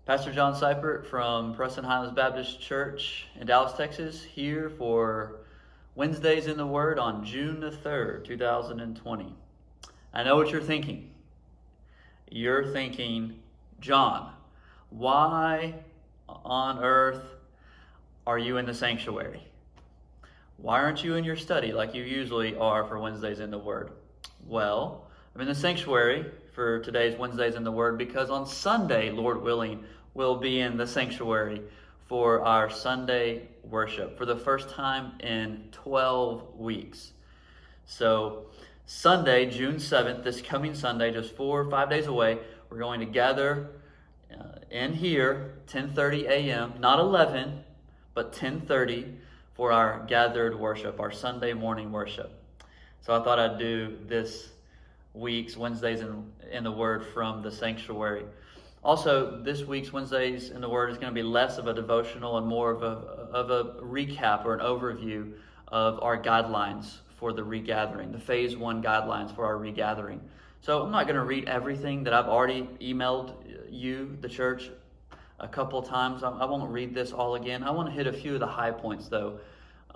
Pastor John Sypert from Preston Highlands Baptist Church in Dallas, Texas, here for Wednesdays in the Word on June the 3rd, 2020. I know what you're thinking. You're thinking, John, why on earth are you in the sanctuary? Why aren't you in your study like you usually are for Wednesdays in the Word? Well, I'm in the sanctuary for today's Wednesdays in the Word because on Sunday, Lord willing, we'll be in the sanctuary for our Sunday worship for the first time in 12 weeks. So Sunday, June 7th, this coming Sunday, just 4 or 5 days away, we're going to gather in here, 10:30 a.m., not 11, but 10:30 for our gathered worship, our Sunday morning worship. So I thought I'd do this week's Wednesdays in the Word from the sanctuary. Also, this week's Wednesdays in the Word is going to be less of a devotional and more of a recap or an overview of our guidelines for the regathering, the Phase 1 guidelines for our regathering. So I'm not going to read everything that I've already emailed you, the church, a couple of times. I won't read this all again. I want to hit a few of the high points, though,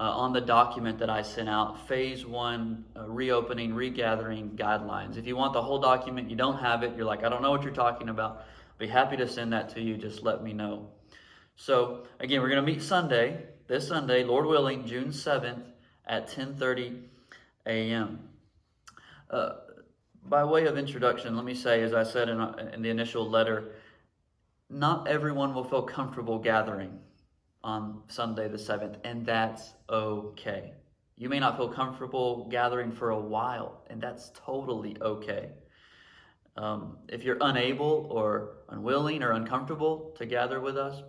on the document that I sent out, Phase 1 Reopening, Regathering Guidelines. If you want the whole document, you don't have it, you're like, I don't know what you're talking about, I'll be happy to send that to you. Just let me know. So, again, we're going to meet this Sunday, Lord willing, June 7th at 10:30 a.m. By way of introduction, let me say, as I said in the initial letter, not everyone will feel comfortable gathering on Sunday the 7th, and that's okay. You may not feel comfortable gathering for a while, and that's totally okay. If you're unable or unwilling or uncomfortable to gather with us,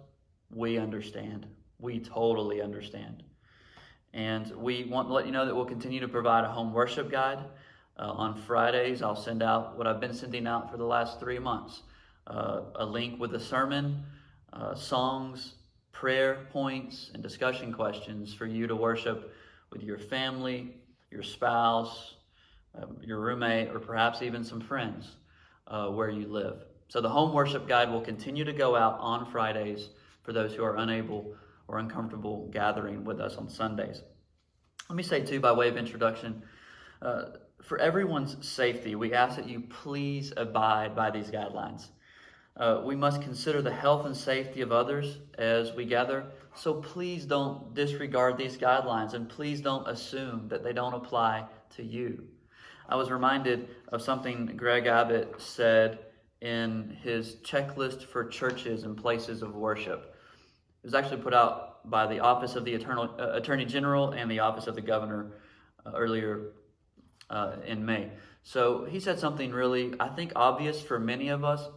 we understand. We totally understand. And we want to let you know that we'll continue to provide a home worship guide. On Fridays, I'll send out what I've been sending out for the last 3 months. A link with a sermon, songs, prayer points, and discussion questions for you to worship with your family, your spouse, your roommate, or perhaps even some friends where you live. So the home worship guide will continue to go out on Fridays for those who are unable or uncomfortable gathering with us on Sundays. Let me say, too, by way of introduction, for everyone's safety, we ask that you please abide by these guidelines. We must consider the health and safety of others as we gather, so please don't disregard these guidelines and please don't assume that they don't apply to you. I was reminded of something Greg Abbott said in his checklist for churches and places of worship. It was actually put out by the Office of the Attorney General and the Office of the Governor earlier in May. So he said something really, I think, obvious for many of us,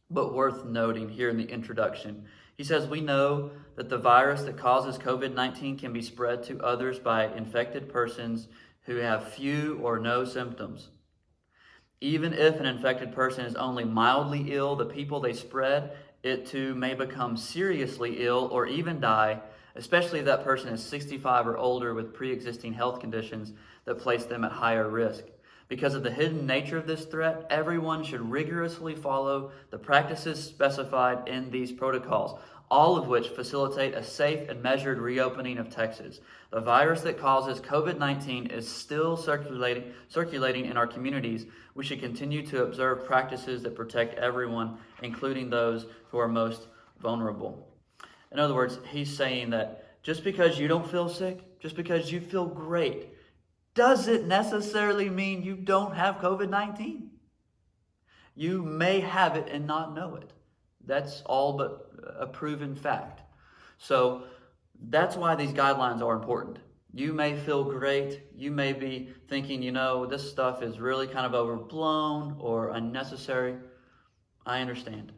but worth noting here in the introduction. He says, we know that the virus that causes COVID-19 can be spread to others by infected persons who have few or no symptoms. Even if an infected person is only mildly ill, the people they spread it to may become seriously ill or even die, especially if that person is 65 or older with pre-existing health conditions that place them at higher risk. Because of the hidden nature of this threat, everyone should rigorously follow the practices specified in these protocols, all of which facilitate a safe and measured reopening of Texas. The virus that causes COVID-19 is still circulating in our communities. We should continue to observe practices that protect everyone, including those who are most vulnerable. In other words, he's saying that just because you don't feel sick, just because you feel great, doesn't necessarily mean you don't have COVID-19. You may have it and not know it. That's all but a proven fact. So that's why these guidelines are important. You may feel great. You may be thinking, this stuff is really kind of overblown or unnecessary. I understand.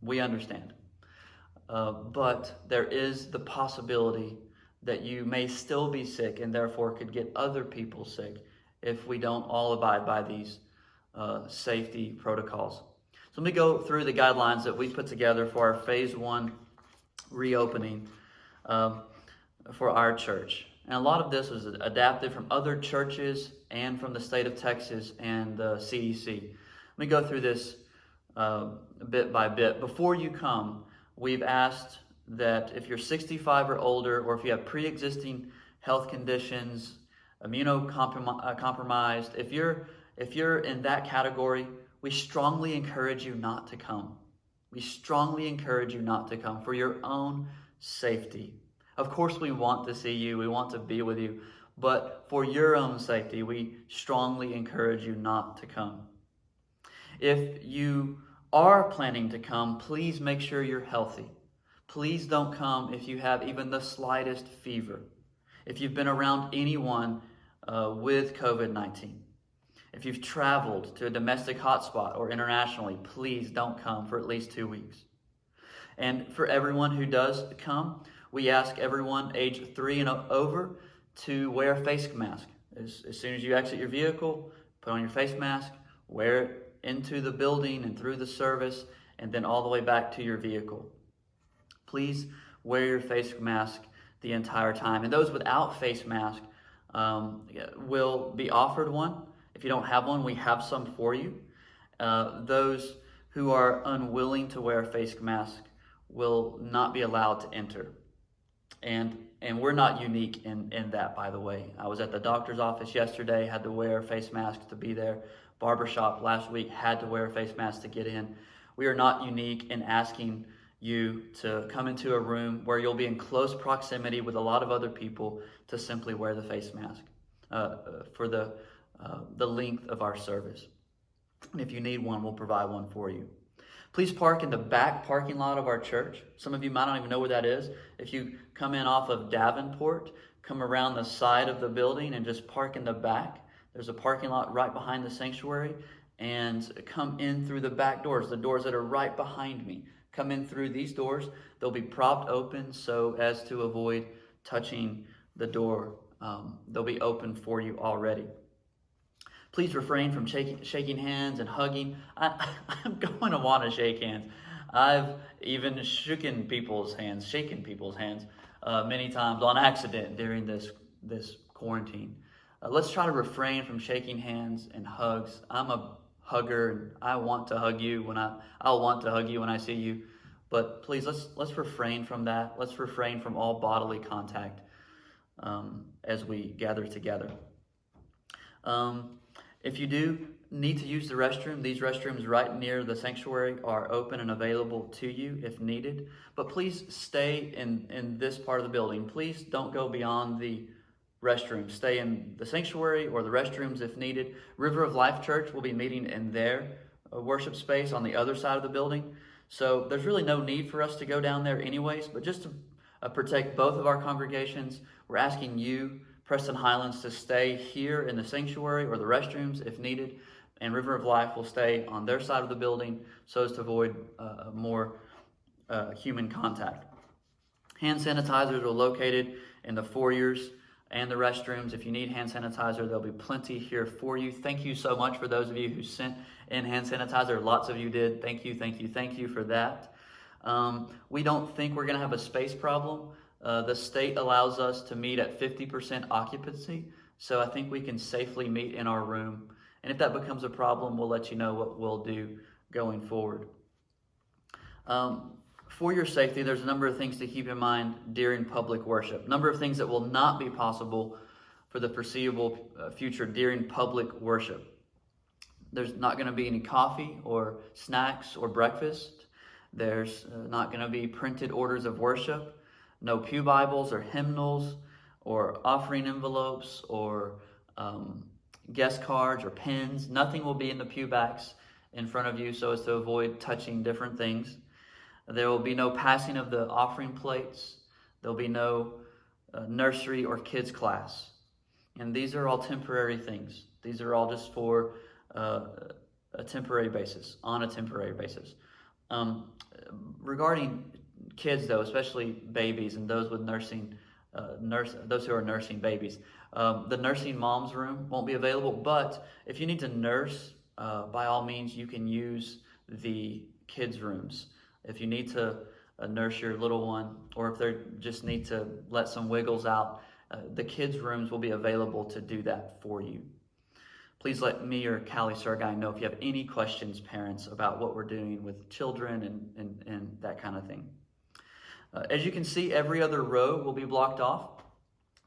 We understand. But there is the possibility that you may still be sick and therefore could get other people sick if we don't all abide by these safety protocols. So let me go through the guidelines that we put together for our Phase 1 reopening for our church. And a lot of this was adapted from other churches and from the state of Texas and the CDC. Let me go through this bit by bit. Before you come, we've asked that if you're 65 or older, or if you have pre-existing health conditions, immunocompromised, if you're in that category, we strongly encourage you not to come. We strongly encourage you not to come for your own safety. Of course, we want to see you, we want to be with you, but for your own safety, we strongly encourage you not to come. If you are planning to come, please make sure you're healthy. Please don't come if you have even the slightest fever. If you've been around anyone with COVID-19. If you've traveled to a domestic hotspot or internationally, please don't come for at least 2 weeks. And for everyone who does come, we ask everyone age 3 and over to wear a face mask. As soon as you exit your vehicle, put on your face mask, wear it into the building and through the service, and then all the way back to your vehicle. Please wear your face mask the entire time. And those without face mask will be offered one. If you don't have one, we have some for you. Those who are unwilling to wear a face mask will not be allowed to enter. And we're not unique in that, by the way. I was at the doctor's office yesterday, had to wear a face mask to be there. Barbershop last week, had to wear a face mask to get in. We are not unique in asking you to come into a room where you'll be in close proximity with a lot of other people to simply wear the face mask for the length of our service. And if you need one, we'll provide one for you. Please park in the back parking lot of our church. Some of you might not even know where that is. If you come in off of Davenport, come around the side of the building and just park in the back. There's a parking lot right behind the sanctuary, and come in through the back doors, the doors that are right behind me. Come in through these doors. They'll be propped open so as to avoid touching the door. They'll be open for you already. Please refrain from shaking hands and hugging. I'm going to want to shake hands. I've even shaken people's hands many times on accident during this quarantine. Let's try to refrain from shaking hands and hugs. I'm a hugger, and I want to hug you I'll want to hug you when I see you. But please, let's refrain from that. Let's refrain from all bodily contact as we gather together. If you do need to use the restroom, these restrooms right near the sanctuary are open and available to you if needed. But please stay in this part of the building. Please don't go beyond the restrooms. Stay in the sanctuary or the restrooms if needed. River of Life Church will be meeting in their worship space on the other side of the building. So there's really no need for us to go down there anyways, but just to protect both of our congregations, we're asking you, Preston Highlands, to stay here in the sanctuary or the restrooms if needed, and River of Life will stay on their side of the building so as to avoid more human contact. Hand sanitizers are located in the foyers and the restrooms. If you need hand sanitizer, there'll be plenty here for you. Thank you so much for those of you who sent in hand sanitizer. Lots of you did. Thank you for that. We don't think we're going to have a space problem. The state allows us to meet at 50% occupancy, so I think we can safely meet in our room. And if that becomes a problem, we'll let you know what we'll do going forward. For your safety, there's a number of things to keep in mind during public worship. A number of things that will not be possible for the foreseeable future during public worship. There's not going to be any coffee or snacks or breakfast. There's not going to be printed orders of worship. No pew Bibles or hymnals or offering envelopes or guest cards or pens. Nothing will be in the pew backs in front of you so as to avoid touching different things. There will be no passing of the offering plates. There'll be no nursery or kids class. And these are all temporary things. These are all just for a temporary basis, on a temporary basis. Regarding kids, though, especially babies and those with those who are nursing babies, the nursing mom's room won't be available. But if you need to nurse, by all means, you can use the kids' rooms. If you need to nurse your little one, or if they just need to let some wiggles out, the kids' rooms will be available to do that for you. please let me or Callie Sergei know if you have any questions, parents, about what we're doing with children and that kind of thing. As you can see, every other row will be blocked off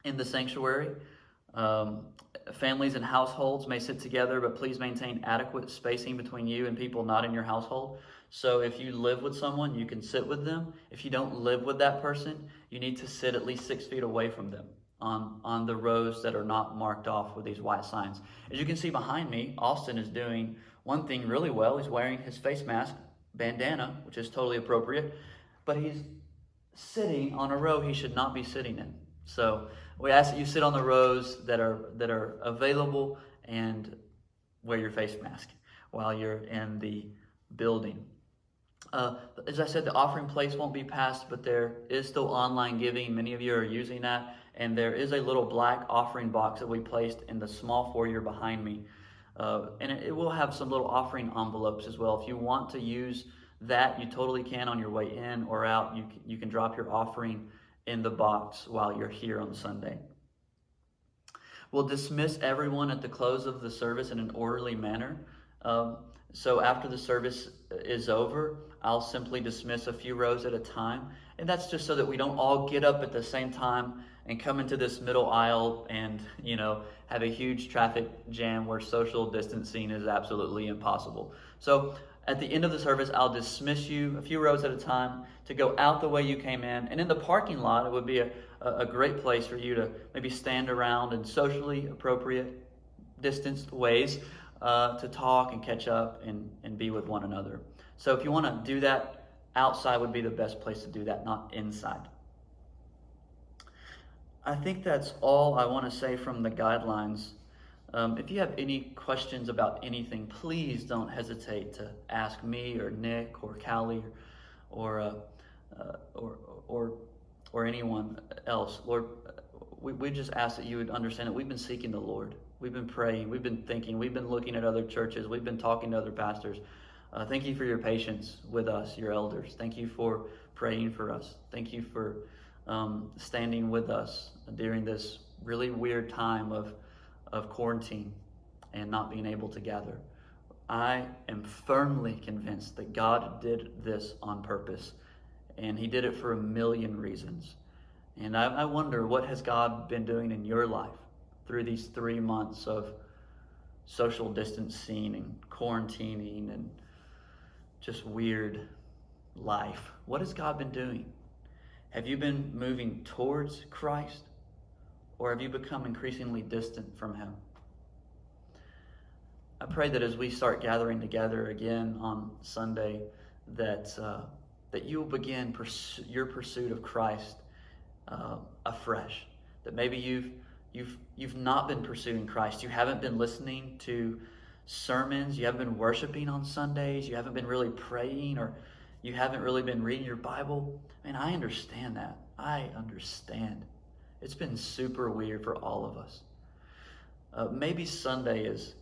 in the sanctuary. Families and households may sit together, but please maintain adequate spacing between you and people not in your household. So if you live with someone, you can sit with them. If you don't live with that person, you need to sit at least 6 feet away from them on the rows that are not marked off with these white signs. As you can see behind me, Austin is doing one thing really well. He's wearing his face mask, bandana, which is totally appropriate, but he's sitting on a row he should not be sitting in. So we ask that you sit on the rows that are available and wear your face mask while you're in the building. As I said, the offering plates won't be passed, but there is still online giving. Many of you are using that, and there is a little black offering box that we placed in the small foyer behind me. And it will have some little offering envelopes as well. If you want to use that, you totally can on your way in or out. You can drop your offering in the box while you're here on Sunday. We'll dismiss everyone at the close of the service in an orderly manner. So after the service is over, I'll simply dismiss a few rows at a time. And that's just so that we don't all get up at the same time and come into this middle aisle and, have a huge traffic jam where social distancing is absolutely impossible. So at the end of the service, I'll dismiss you a few rows at a time to go out the way you came in. And in the parking lot, it would be a great place for you to maybe stand around in socially appropriate, distanced ways to talk and catch up and be with one another. So if you want to do that, outside would be the best place to do that, not inside. I think that's all I want to say from the guidelines. If you have any questions about anything, please don't hesitate to ask me or Nick or Callie or anyone else. Lord, we just ask that you would understand that we've been seeking the Lord. We've been praying. We've been thinking. We've been looking at other churches. We've been talking to other pastors. Thank you for your patience with us, your elders. Thank you for praying for us. Thank you for standing with us during this really weird time of quarantine and not being able to gather. I am firmly convinced that God did this on purpose, and he did it for a million reasons. And I wonder, what has God been doing in your life through these 3 months of social distancing and quarantining and just weird life? What has God been doing? Have you been moving towards Christ, or have you become increasingly distant from him? I pray that as we start gathering together again on Sunday, that you will begin your pursuit of Christ afresh. That maybe you've not been pursuing Christ. You haven't been listening to sermons. You haven't been worshiping on Sundays. You haven't been really praying, or you haven't really been reading your Bible. Man, I understand that. I understand. It's been super weird for all of us. Maybe Sunday is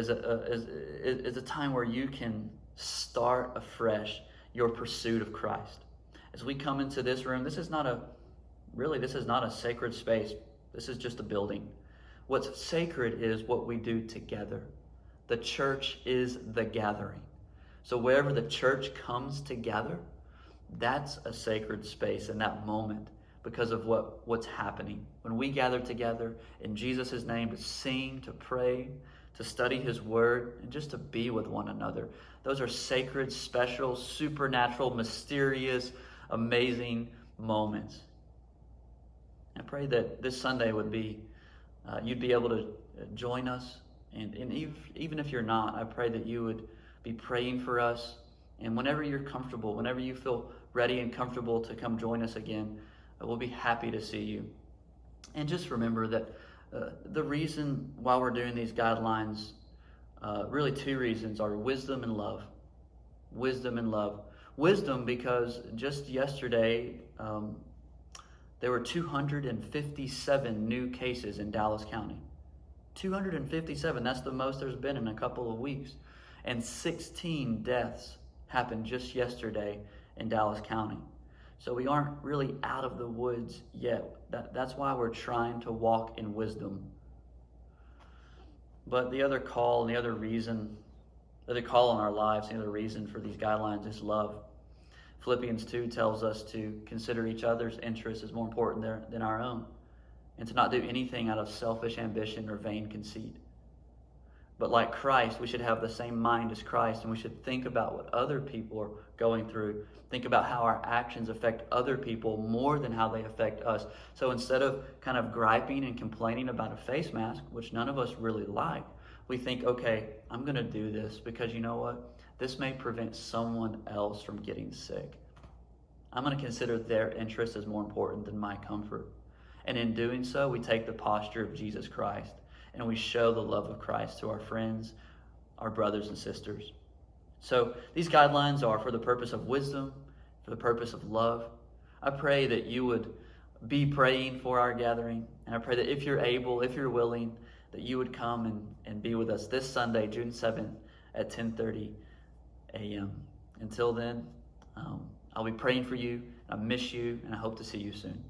a time where you can start afresh your pursuit of Christ. As we come into this room, this is not a sacred space. This is just a building. What's sacred is what we do together. The church is the gathering. So wherever the church comes together, that's a sacred space in that moment because of what's happening. When we gather together in Jesus' name to sing, to pray, to study his word, and just to be with one another. Those are sacred, special, supernatural, mysterious, amazing moments. I pray that this Sunday would be, you'd be able to join us. And even if you're not, I pray that you would be praying for us. And whenever you're comfortable, whenever you feel ready and comfortable to come join us again, we'll be happy to see you. And just remember that the reason why we're doing these guidelines, really 2 reasons, are wisdom and love. Wisdom and love. Wisdom because just yesterday, there were 257 new cases in Dallas County. 257, that's the most there's been in a couple of weeks. And 16 deaths happened just yesterday in Dallas County. So we aren't really out of the woods yet. That's why we're trying to walk in wisdom. But the other call and the other reason, the other call on our lives, the other reason for these guidelines is love. Philippians 2 tells us to consider each other's interests as more important than our own, and to not do anything out of selfish ambition or vain conceit. But like Christ, we should have the same mind as Christ, and we should think about what other people are going through. Think about how our actions affect other people more than how they affect us. So instead of kind of griping and complaining about a face mask, which none of us really like, we think, okay, I'm going to do this because you know what? This may prevent someone else from getting sick. I'm going to consider their interest as more important than my comfort. And in doing so, we take the posture of Jesus Christ, and we show the love of Christ to our friends, our brothers and sisters. So these guidelines are for the purpose of wisdom, for the purpose of love. I pray that you would be praying for our gathering, and I pray that if you're able, if you're willing, that you would come and be with us this Sunday, June 7th at 10:30 a.m. Until then, I'll be praying for you. I miss you, and I hope to see you soon.